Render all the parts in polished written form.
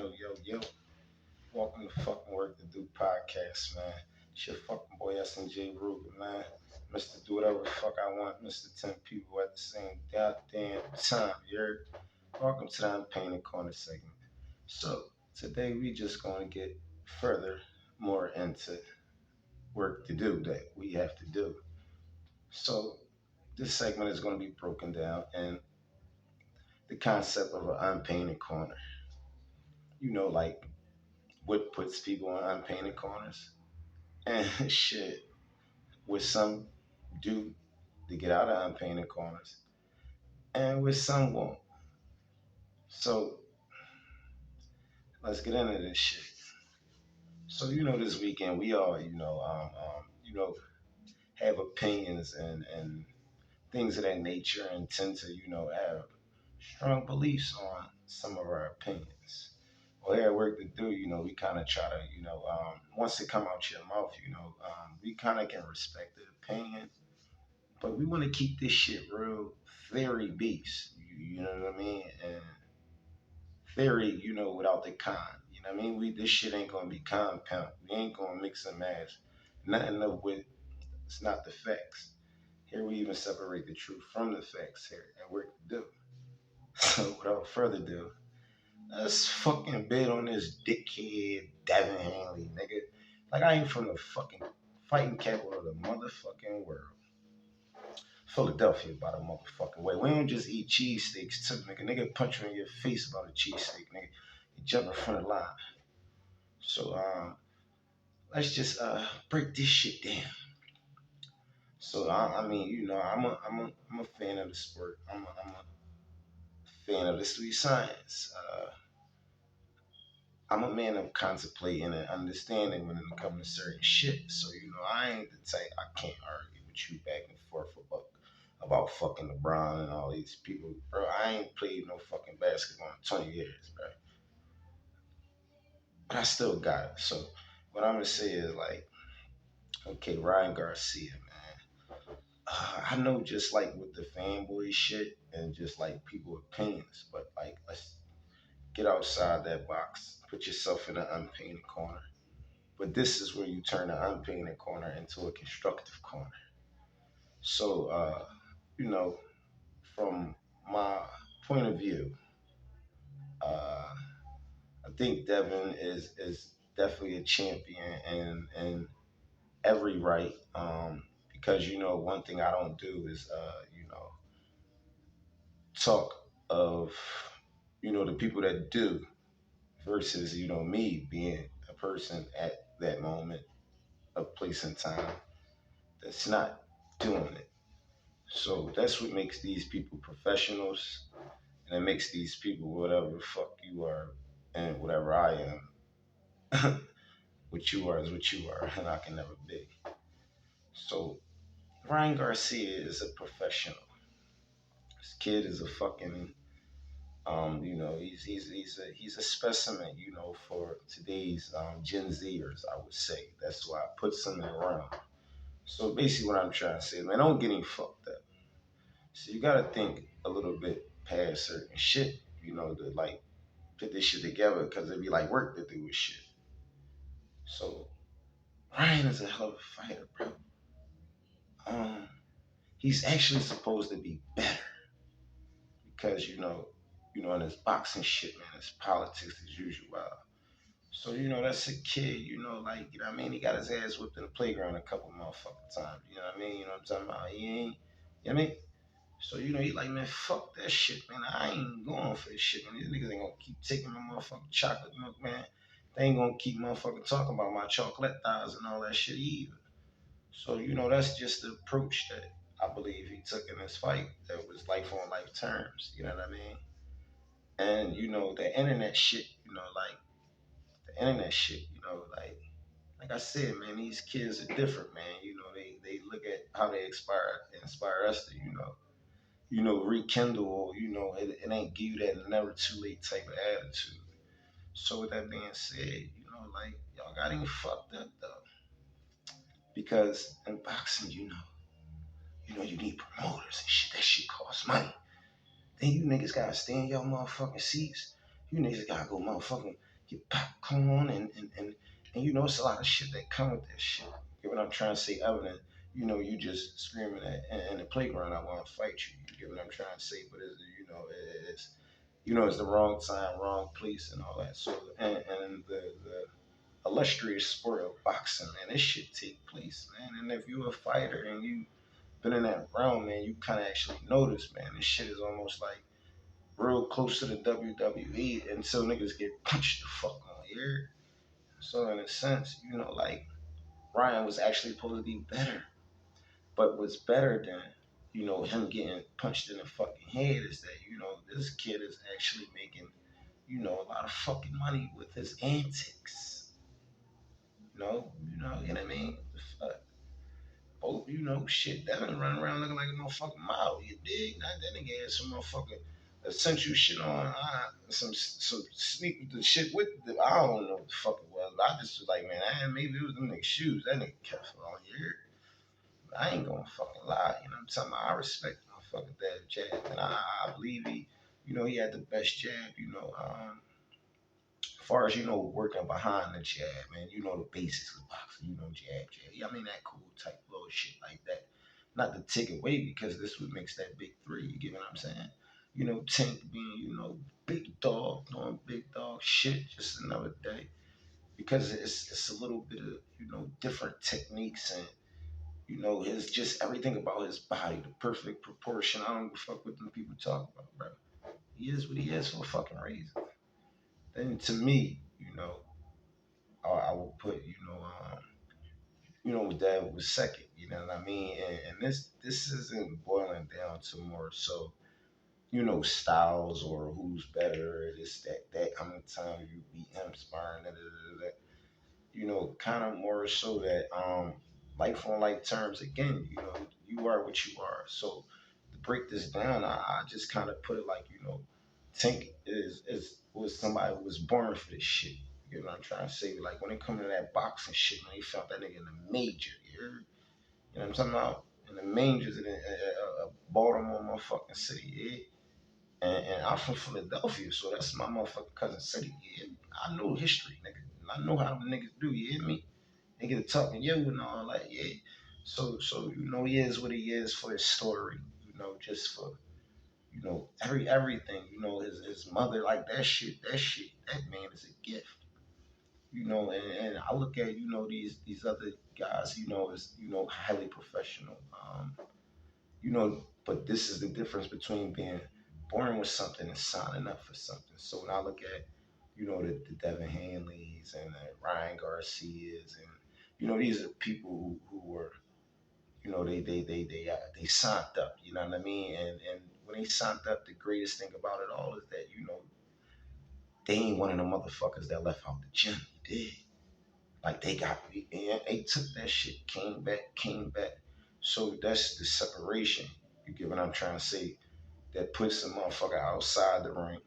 Yo. Welcome to fucking Werk2do podcast, man. It's your fucking boy SNJ Ruger, man. Mr. Do whatever the fuck I want, Mr. 10 people at the same goddamn time, you heard? Welcome to the Unpainted Corner segment. So, today we just gonna get further more into work to do that we have to do. So, this segment is gonna be broken down in the concept of an unpainted corner. Like what puts people in unpainted corners and shit with some do to get out of unpainted corners and with some won't. So let's get into this shit. So this weekend we all have opinions and things of that nature and tend to have strong beliefs on some of our opinions. Well, here at work to do, we kind of try to, once it come out your mouth, we kind of can respect the opinion, but we want to keep this shit real theory based. You know what I mean? And theory, without the con. You know what I mean? This shit ain't gonna be compound. We ain't gonna mix and match. Nothing of with it's not the facts. Here we even separate the truth from the facts here at work to do. So without further ado, let's fucking bid on this dickhead Devin Haney, nigga. Like I ain't from the fucking fighting capital of the motherfucking world. Philadelphia, by the motherfucking way. We don't just eat cheesesteaks too, nigga. Nigga punch you in your face about a cheesesteak, nigga. You jump in front of the line. So let's just break this shit down. So I mean, I'm a fan of the sport. I'm a fan of the sweet science. I'm a man of contemplating and understanding when it comes to certain shit. So I ain't the type I can't argue with you back and forth about fucking LeBron and all these people, bro. I ain't played no fucking basketball in 20 years, bro. But I still got it. So what I'm gonna say is like, okay, Ryan Garcia, man. I know just like with the fanboy shit and just like people opinions, but like let's get outside that box. Put yourself in an unpainted corner. But this is where you turn an unpainted corner into a constructive corner. So, you know, from my point of view, uh, I think Devin is definitely a champion in every right. Because one thing I don't do is talk of the people that do versus me being a person at that moment of place and time that's not doing it. So that's what makes these people professionals, and it makes these people whatever the fuck you are, and whatever I am. What you are is what you are, and I can never be. So Ryan Garcia is a professional. This kid is a fucking he's a specimen, for today's Gen Zers, I would say. That's why I put something around. So basically, what I'm trying to say, man, don't get him fucked up. So you gotta think a little bit past certain shit, to like put this shit together, because it'd be like work to do with shit. So Ryan is a hell of a fighter, bro. Um, he's actually supposed to be better because in his boxing shit, man, his politics as usual. So that's a kid. Like what I mean. He got his ass whipped in the playground a couple motherfucking times. You know what I mean? You know what I'm talking about? He ain't. You know what I mean? So he like, man, fuck that shit, man. I ain't going for this shit, man. These niggas ain't gonna keep taking my motherfucking chocolate milk, man. They ain't gonna keep motherfucking talking about my chocolate thighs and all that shit either. So that's just the approach that I believe he took in this fight. That was life on life terms. You know what I mean? And the internet shit. Like the internet shit. Like I said, man, these kids are different, man. They look at how they inspire us to rekindle, or it ain't give you that never too late type of attitude. So with that being said, like y'all got him fucked up though, because in boxing, you need promoters and shit. That shit costs money. Then you niggas gotta stay in your motherfucking seats. You niggas gotta go motherfucking get popcorn and it's a lot of shit that come with that shit. You get what I'm trying to say, evident. You just screaming at in the playground, I want to fight you. You get what I'm trying to say, but it's it's the wrong time, wrong place, and all that. So and the illustrious sport of boxing, man, this shit take place, man. And if you're a fighter and you been in that realm, man, you kind of actually notice, man, this shit is almost like real close to the WWE until niggas get punched the fuck on here. So in a sense, like Ryan was actually supposed to be better. But what's better than, him getting punched in the fucking head is that, this kid is actually making, a lot of fucking money with his antics. You know what I mean? Fuck. Both, shit, Devin running around looking like a motherfucking model. You dig? Not that nigga had some motherfucking essential shit on. Some sneak the shit with the, I don't know what the fuck it was. I just was like, man, maybe it was them niggas shoes. That nigga kept it on here. But I ain't gonna fucking lie. You know what I'm talking about? I respect my fucking dad jab. And I believe he had the best jab, as far as working behind the jab, man, the basics of boxing, jab, jab. Yeah, I mean that cool type little shit like that. Not to take away because this what makes that big three. You get what I'm saying? Tank being, big dog, doing big dog shit, just another day. Because it's a little bit of, different techniques and his just everything about his body, the perfect proportion. I don't give a fuck what them people talk about, bro. He is what he is for a fucking reason. Then to me, I will put, that was second. You know what I mean? And this isn't boiling down to more so, styles or who's better, this, that, how many times you beat him, sparring, that. Kind of more so that life on life terms again, you are what you are. So to break this down, I just kind of put it like, Tink is was somebody who was born for this shit. You know what I'm trying to say? Like when it comes to that boxing shit, man, he felt that nigga in the major. You know what I'm talking about? In the majors in Baltimore, motherfucking city. Yeah. And I'm from Philadelphia, so that's my motherfucking cousin city. Yeah. I know history, nigga. I know how them niggas do. You hear me? Nigga talking you and all that. Yeah. So he is what he is for his story. Just for everything. His mother like that man is a gift. And I look at these other guys, as highly professional. But this is the difference between being born with something and signing up for something. So when I look at the Devin Hanleys and the Ryan Garcias and these are people who were they signed up. You know what I mean? And when they signed up, the greatest thing about it all is that they ain't one of the motherfuckers that left out the gym. They did. Like they took that shit, came back. So that's the separation. You get what I'm trying to say? That puts a motherfucker outside the ring.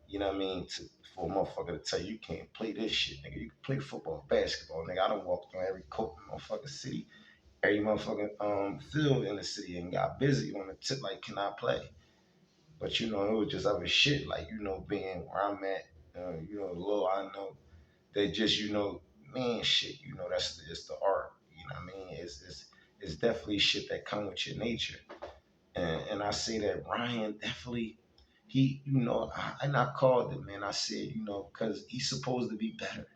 You know what I mean? For a motherfucker to tell you can't play this shit, nigga. You can play football, basketball, nigga. I don't walk through every court in motherfucking city, every motherfucking field in the city and got busy on the tip like, can I play? But it was just other shit, like, being where I'm at, little I know that just, man, shit, it's the art. You know what I mean? It's definitely shit that come with your nature. And I say that Ryan definitely, and I called it, man. I said, because he's supposed to be better.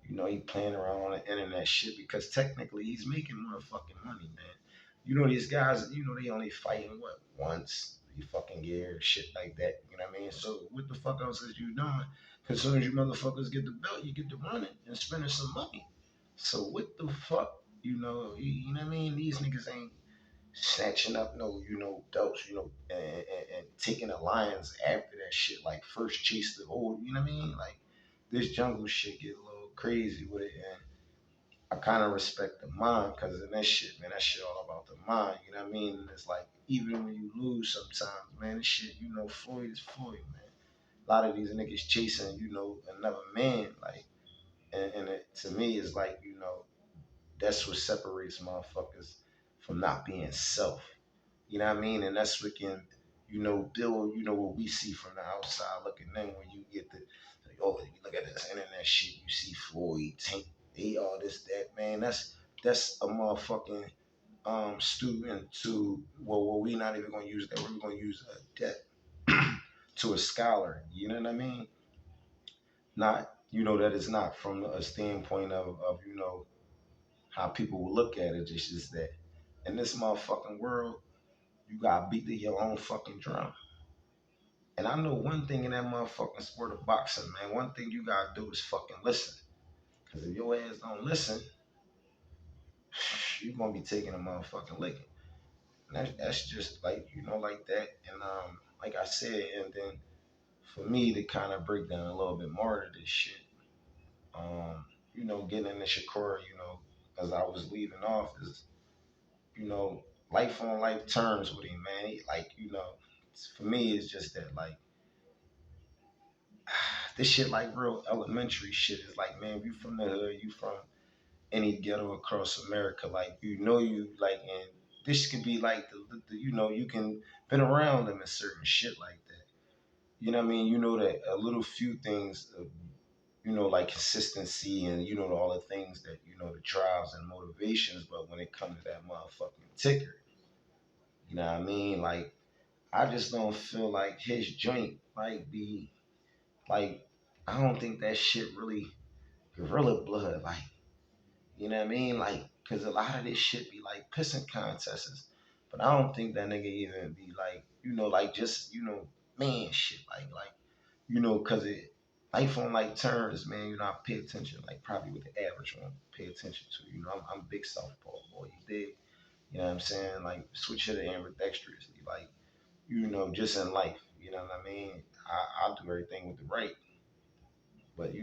He playing around on the internet shit because technically he's making motherfucking money, man. These guys, they only fighting what once you fucking year, shit like that. You know what I mean? So what the fuck else is you doing? Because as soon as you motherfuckers get the belt, you get to running and spending some money. So what the fuck? You know what I mean? These niggas ain't snatching up no, belts, and taking the lions after that shit. Like first chase the old, you know what I mean? Like this jungle shit get a little crazy with it, and I kind of respect the mind because in that shit, man, that shit all about the mind. You know what I mean? And it's like even when you lose, sometimes, man, this shit, Floyd is Floyd, man. A lot of these niggas chasing, another man, like, and it, to me, it's like, that's what separates motherfuckers from not being self. You know what I mean? And that's what can, build, what we see from the outside looking in when you get the, like, oh, you look at this internet shit, you see Floyd, Tank, they all this, that, man. That's a motherfucking student to well, we not even gonna use that. We're gonna use a debt to a scholar. You know what I mean? Not that is not from a standpoint of how people will look at it. It's just that in this motherfucking world, you got beat to your own fucking drum. And I know one thing in that motherfucking sport of boxing, man. One thing you gotta do is fucking listen. Cause if your ass don't listen, you gonna be taking a motherfucking licking. And that's just like like that. And like I said, and then for me to kind of break down a little bit more to this shit, getting into Shakur, as I was leaving off is, you know, life on life terms with him, man. Like, for me, it's just that, like, this shit, like, real elementary shit. Is like, man, you from the hood, you from any ghetto across America, like, like, and this could be like, you can been around them and certain shit like that. You know what I mean? You know that a little few things, like consistency and, all the things that, the drives and motivations, but when it comes to that motherfucking ticker, you know what I mean? Like, I just don't feel like his joint might be like, I don't think that shit really gorilla blood, like, you know what I mean? Like, cause a lot of this shit be like pissing contests, but I don't think that nigga even be like, like just, man shit, like, cause it, life on like turns, man, I pay attention, like probably what the average one pay attention to, I'm big southpaw boy, you dig? You know what I'm saying? Like, switch it to ambidextrously, like, just in life, you know what I mean? I'll do everything with the right, but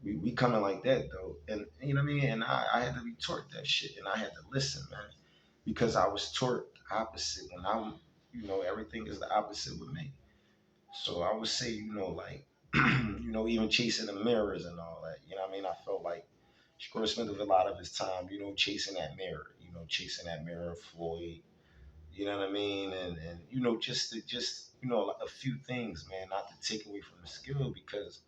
we coming like that though, and you know what I mean. And I had to be taught that shit, and I had to listen, man, because I was taught opposite when I'm, everything is the opposite with me. So I would say, like, even chasing the mirrors and all that. You know what I mean? I felt like Shakur spent a lot of his time, chasing that mirror, chasing that mirror of Floyd. You know what I mean? And just like a few things, man, not to take away from the skill because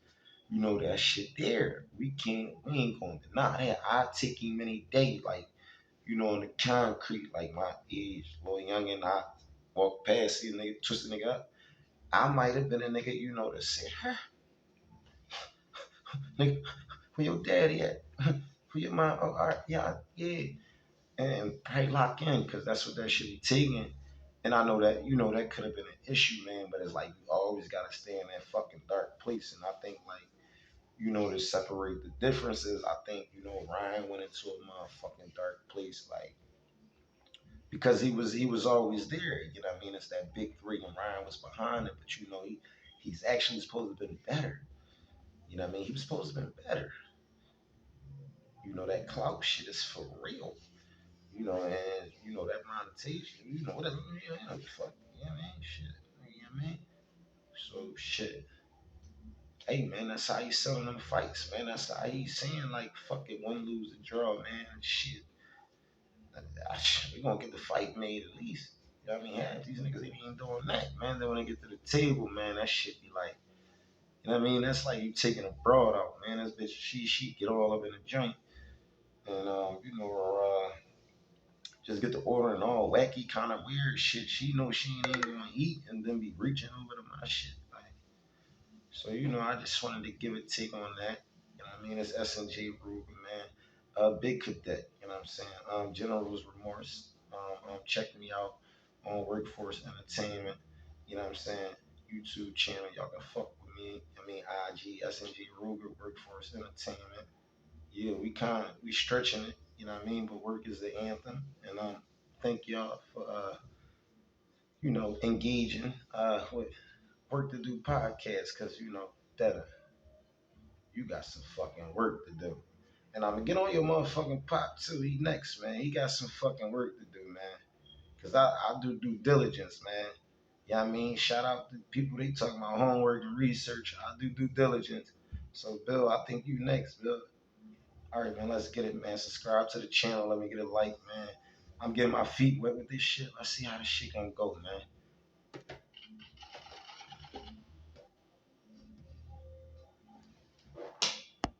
that shit there. We ain't gonna deny that. I take him any day, like, on the concrete, like my age, little young and I walk past, see a nigga, twist a nigga up. I might have been a nigga, that said, huh, nigga, where your daddy at? Where your mom? Oh, all right, yeah, yeah. And probably lock in, because that's what that should be taking. And I know that, that could have been an issue, man, but it's like you always gotta stay in that fucking dark place. And I think like, to separate the differences, I think, Ryan went into a motherfucking dark place, like, because he was always there. You know what I mean? It's that big three, and Ryan was behind it, but he's actually supposed to have been better. You know what I mean? He was supposed to have been better. That clout shit is for real. And that monetization, whatever, fuck, you know what I mean? Shit. You know what I mean? So shit. Hey man, that's how he's selling them fights, man. That's how he's saying like, fuck it, win, lose, and draw, man. Shit, we gonna get the fight made at least. You know what I mean? Half these niggas ain't even doing that, man. Then when they get to the table, man, that shit be like, you know what I mean? That's like you taking a broad out, man. This bitch, she get all up in the joint, and just get the order and all wacky, kind of weird shit. She knows she ain't even gonna eat, and then be reaching over to my shit, like. So, I just wanted to give a take on that. You know what I mean? It's S&J Ruger, man. Big Cadet, you know what I'm saying? General's Remorse. Check me out on Workforce Entertainment. You know what I'm saying? YouTube channel. Y'all can fuck with me. I mean, IG, S&J Ruger, Workforce Entertainment. Yeah, we stretching it. You know what I mean? But work is the anthem. And thank y'all for, engaging with Werk2do podcast, because, Devin, you got some fucking work to do. And I'm gonna get on your motherfucking pop too. He next, man. He got some fucking work to do, man. Cause I do due diligence, man. You know what I mean? Shout out to people, they talking about homework and research. I do due diligence. So Bill, I think you next, Bill. All right, man, let's get it, man. Subscribe to the channel. Let me get a like, man. I'm getting my feet wet with this shit. Let's see how this shit gonna go, man.